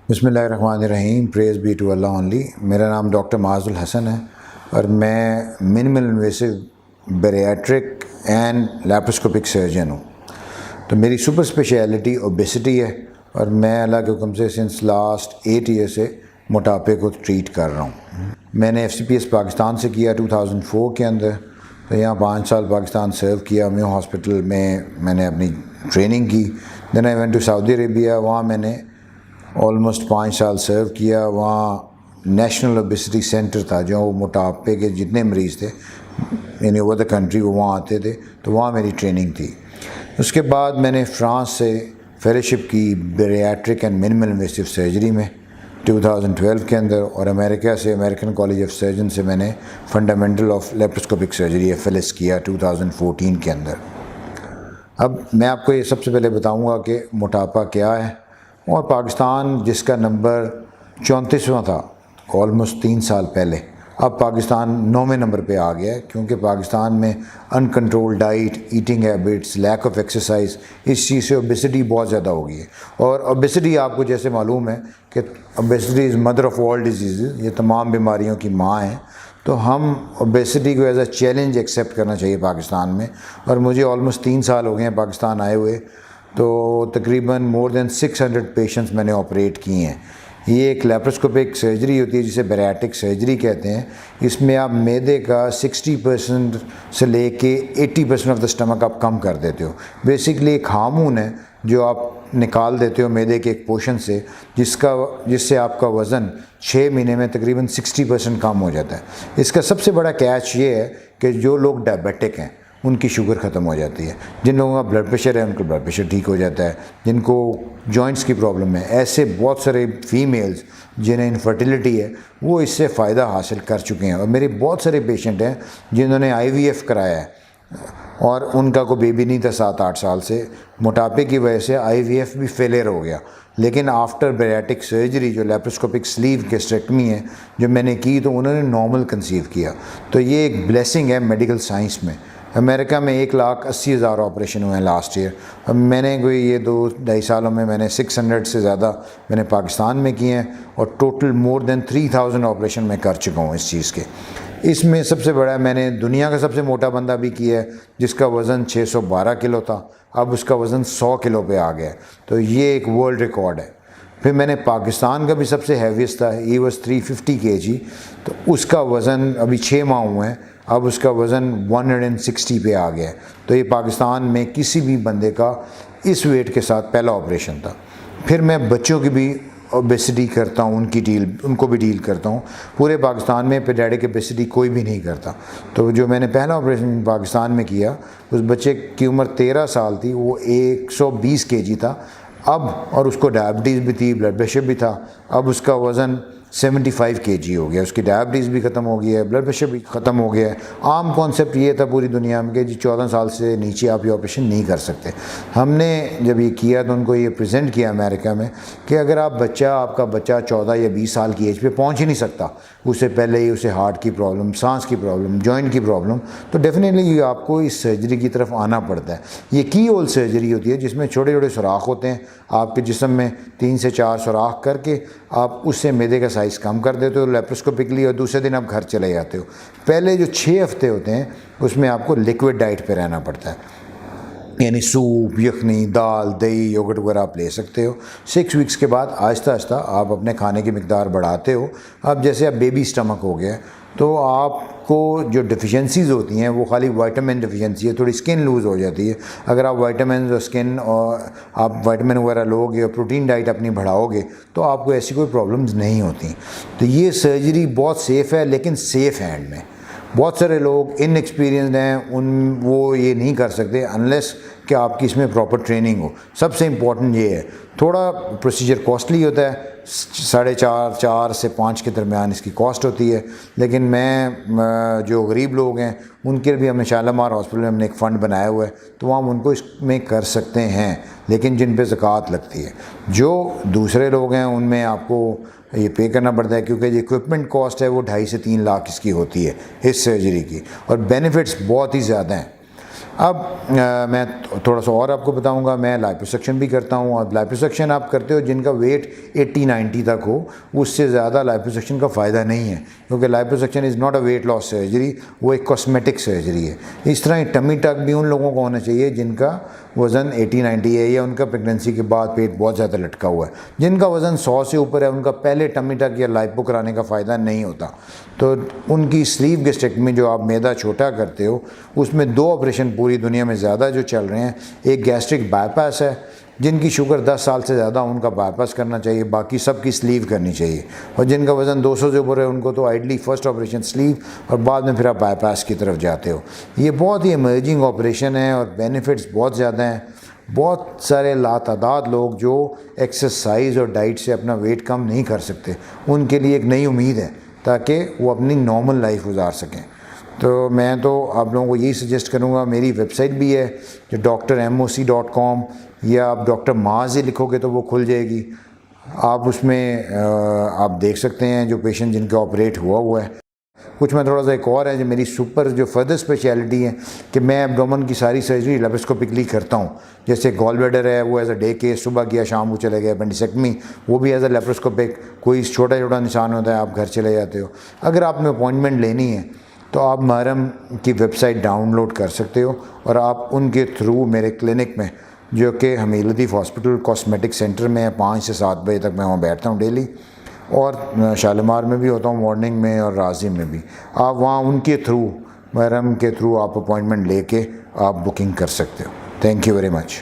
बिस्मिल्लाहिर्रहमानिर्रहीम। Praise be to Allah only. मेरा नाम डॉक्टर माजुल हसन है और मैं minimal invasive bariatric and laparoscopic surgeon हूँ। तो मेरी सुपर स्पेशलिटी ओबेसिटी है और मैं अल्लाह के हुक्म से सिंस लास्ट 8 ईयर से मोटापे को ट्रीट कर रहा हूँ। मैंने FCPS पाकिस्तान से किया 2004 के अंदर। तो यहाँ 5 साल पाकिस्तान सर्व किया। मेयो हॉस्पिटल में मैंने अपनी ट्रेनिंग की। Then I went to Saudi Arabia. वहाँ मैंने ऑलमोस्ट 5 साल सर्व किया। वहाँ नेशनल ओबेसिटी सेंटर था, जो मोटापे के जितने मरीज़ थे यानी ओवर द कंट्री वो वहाँ आते थे। तो वहाँ मेरी ट्रेनिंग थी। उसके बाद मैंने फ़्रांस से फेलोशिप की bariatric and minimal invasive surgery में 2012 के अंदर, और अमेरिका से अमेरिकन कॉलेज ऑफ सर्जन से मैंने fundamental of laparoscopic surgery FLS किया 2014 के अंदर। अब मैं आपको ये सबसे पहले बताऊंगा कि मोटापा क्या है। और पाकिस्तान जिसका नंबर 34वां था ऑलमोस्ट 3 साल पहले, अब पाकिस्तान 9वें नंबर पे आ गया है, क्योंकि पाकिस्तान में uncontrolled diet, eating habits, lack of exercise, इस चीज़ से ओबेसिटी बहुत ज़्यादा हो गई है। और ओबेसिटी आपको जैसे मालूम है कि obesity is mother of all disease, ये तमाम बीमारियों की माँ है। तो हम ओबेसिटी को एज अ चैलेंज एक्सेप्ट करना चाहिए पाकिस्तान में। और मुझे ऑलमोस्ट 3 साल हो गए हैं पाकिस्तान आए हुए। तो तकरीबन मोर देन 600 पेशेंट्स मैंने ऑपरेट किए हैं। ये एक लैप्रोस्कोपिक सर्जरी होती है जिसे बैरियाट्रिक सर्जरी कहते हैं। इसमें आप मैदे का 60% से लेके 80% ऑफ द स्टमक आप कम कर देते हो। बेसिकली एक हार्मोन है जो आप निकाल देते हो मैदे के एक पोर्शन से, जिससे आपका वज़न 6 महीने में तकरीबन 60% कम हो जाता है। इसका सबसे बड़ा कैच ये है कि जो लोग डायबिटिक हैं उनकी शुगर ख़त्म हो जाती है। जिन लोगों का ब्लड प्रेशर है उनका ब्लड प्रेशर ठीक हो जाता है। जिनको जॉइंट्स की प्रॉब्लम है, ऐसे बहुत सारे फीमेल्स जिन्हें इनफर्टिलिटी है वो इससे फ़ायदा हासिल कर चुके हैं। और मेरे बहुत सारे पेशेंट हैं जिन्होंने IVF कराया है और उनका कोई बेबी नहीं था 7-8 साल से। मोटापे की वजह से IVF भी फेलियर हो गया। लेकिन आफ्टर बैरियाट्रिक सर्जरी, जो लैप्रोस्कोपिक स्लीव गेस्ट्रेक्टमी है जो मैंने की, तो उन्होंने नॉर्मल कंसीव किया। तो ये एक ब्लेसिंग है मेडिकल साइंस में। अमेरिका में 1,80,000 ऑपरेशन हुए हैं लास्ट ईयर। अब मैंने कोई ये 2-2.5 सालों में मैंने 600 से ज़्यादा मैंने पाकिस्तान में किए हैं और टोटल मोर देन 3,000 ऑपरेशन मैं कर चुका हूँ इस चीज़ के। इसमें सबसे बड़ा मैंने दुनिया का सबसे मोटा बंदा भी किया है जिसका वज़न 612 किलो था, अब उसका वज़न 100 किलो पे आ गया है। तो ये एक वर्ल्ड रिकॉर्ड है। फिर मैंने पाकिस्तान का भी सबसे हैवीएस्ट था, ही वॉज 350 kg। तो उसका वज़न अभी 6 माह हुए हैं, अब उसका वज़न 160 पे आ गया है। तो ये पाकिस्तान में किसी भी बंदे का इस वेट के साथ पहला ऑपरेशन था। फिर मैं बच्चों की भी ओबेसिटी करता हूँ, उनको भी डील करता हूँ। पूरे पाकिस्तान में पीडियाट्रिक ओबेसिटी कोई भी नहीं करता। तो जो मैंने पहला ऑपरेशन पाकिस्तान में किया, उस बच्चे की उम्र 13 साल थी, वो 120 kg था अब, और उसको डायबिटीज़ भी थी, ब्लड प्रेशर भी था। अब उसका वज़न 75 kg हो गया। उसकी डायबिटीज़ भी ख़त्म हो गई है, ब्लड प्रेशर भी ख़त्म हो गया है। आम कॉन्सेप्ट ये था पूरी दुनिया में कि जी 14 साल से नीचे आप ये ऑपरेशन नहीं कर सकते। हमने जब ये किया तो उनको ये प्रेजेंट किया अमेरिका में कि अगर आपका बच्चा 14 या 20 साल की एज पे पहुंच ही नहीं सकता, उससे पहले ही उसे हार्ट की प्रॉब्लम, सांस की प्रॉब्लम, जॉइंट की प्रॉब्लम, तो डेफिनेटली आपको इस सर्जरी की तरफ आना पड़ता है। ये की होल सर्जरी होती है जिसमें छोटे छोटे सुराख होते हैं आपके जिस्म में, 3 से 4 सुराख करके आप उससे मैदे का साइज़ कम कर देते हो लैप्रोस्कोपिकली, और दूसरे दिन आप घर चले जाते हो। पहले जो 6 हफ्ते होते हैं उसमें आपको लिक्विड डाइट पे रहना पड़ता है, यानी सूप, यखनी, दाल, दही, योगर्ट वगैरह आप ले सकते हो। 6 वीक्स के बाद आहिस्ता आहिस्ता आप अपने खाने की मिकदार बढ़ाते हो। अब जैसे अब बेबी स्टमक हो गया तो आपको जो डिफिशेंसीज़ होती हैं वो खाली विटामिन डिफिशेंसी है, थोड़ी स्किन लूज़ हो जाती है। अगर आप विटामिन और स्किन और आप विटामिन वगैरह लोगे और प्रोटीन डाइट अपनी बढ़ाओगे तो आपको ऐसी कोई प्रॉब्लम्स नहीं होती। तो ये सर्जरी बहुत सेफ़ है, लेकिन सेफ़ हैंड में। बहुत सारे लोग इनएक्सपीरियंस्ड हैं, वो ये नहीं कर सकते अनलेस कि आपकी इसमें प्रॉपर ट्रेनिंग हो। सबसे इम्पॉर्टेंट ये है, थोड़ा प्रोसीजर कॉस्टली होता है, 4.5 से 5 के दरमियान इसकी कॉस्ट होती है। लेकिन मैं जो गरीब लोग हैं उनके लिए भी हमने शालामार हॉस्पिटल में हमने एक फ़ंड बनाया हुआ है, तो हम उनको इसमें कर सकते हैं, लेकिन जिन पे ज़कात लगती है। जो दूसरे लोग हैं उनमें आपको ये पे करना पड़ता है, क्योंकि जो इक्विपमेंट कॉस्ट है वो 2.5 से 3 लाख इसकी होती है इस सर्जरी की, और बेनिफिट्स बहुत ही ज़्यादा हैं। अब मैं थोड़ा सा और आपको बताऊंगा। मैं लाइपोसक्शन भी करता हूं, और लाइपोसक्शन आप करते हो जिनका वेट 80-90 तक हो, उससे ज़्यादा लाइपोसक्शन का फ़ायदा नहीं है, क्योंकि liposuction is not a weight loss surgery, वो एक कॉस्मेटिक सर्जरी है। इस तरह टमी टक भी उन लोगों को होना चाहिए जिनका वज़न 80-90 है, या उनका प्रेगनेंसी के बाद पेट बहुत ज़्यादा लटका हुआ है। जिनका वज़न 100 से ऊपर है, उनका पहले टमी टक या लाइपो कराने का फ़ायदा नहीं होता। तो उनकी स्लीव गैस्ट्रेक्टमी जो आप मैदा छोटा करते हो, उसमें 2 ऑपरेशन पूरी दुनिया में ज़्यादा जो चल रहे हैं। एक गैस्ट्रिक बाईपास है, जिनकी शुगर 10 साल से ज़्यादा, उनका बाईपास करना चाहिए, बाकी सबकी स्लीव करनी चाहिए। और जिनका वज़न 200 से ऊपर है, उनको तो आइडली फर्स्ट ऑपरेशन स्लीव, और बाद में फिर आप बाईपास की तरफ जाते हो। ये बहुत ही इमर्जिंग ऑपरेशन है और बेनिफिट्स बहुत ज़्यादा हैं। बहुत सारे लातादाद लोग जो एक्सरसाइज और डाइट से अपना वेट कम नहीं कर सकते, उनके लिए एक नई उम्मीद है, ताकि वो अपनी नॉर्मल लाइफ गुजार सकें। तो मैं तो आप लोगों को यही सजेस्ट करूँगा, मेरी वेबसाइट भी है जो drmoc.com, या आप डॉक्टर माज ही लिखोगे तो वो खुल जाएगी। आप उसमें आप देख सकते हैं जो पेशेंट जिनके ऑपरेट हुआ है। कुछ मैं थोड़ा सा एक और है जो मेरी सुपर जो फर्दर स्पेशलिटी है, कि मैं एब्डोमेन की सारी सर्जरी लेप्रोस्कोपिकली करता हूँ। जैसे गॉल ब्लैडर है, वो एज अ डे केस, सुबह किया शाम को चले गए। अपेंडिसेक्टमी, वो भी एज अ लेप्रोस्कोपिक, कोई छोटा छोटा निशान होता है, आप घर चले जाते हो। अगर आपने अपॉइंटमेंट लेनी है तो आप महरम की वेबसाइट डाउनलोड कर सकते हो, और आप उनके थ्रू मेरे क्लिनिक में, जो कि हमील लतीफ़ हॉस्पिटल कॉस्मेटिक सेंटर में है, 5 से 7 बजे तक मैं वहाँ बैठता हूँ डेली, और शालीमार में भी होता हूँ मॉर्निंग में, और राज़ी में भी। आप वहाँ उनके थ्रू, महरम के थ्रू आप अपॉइंटमेंट लेके आप बुकिंग कर सकते हो। Thank you very much.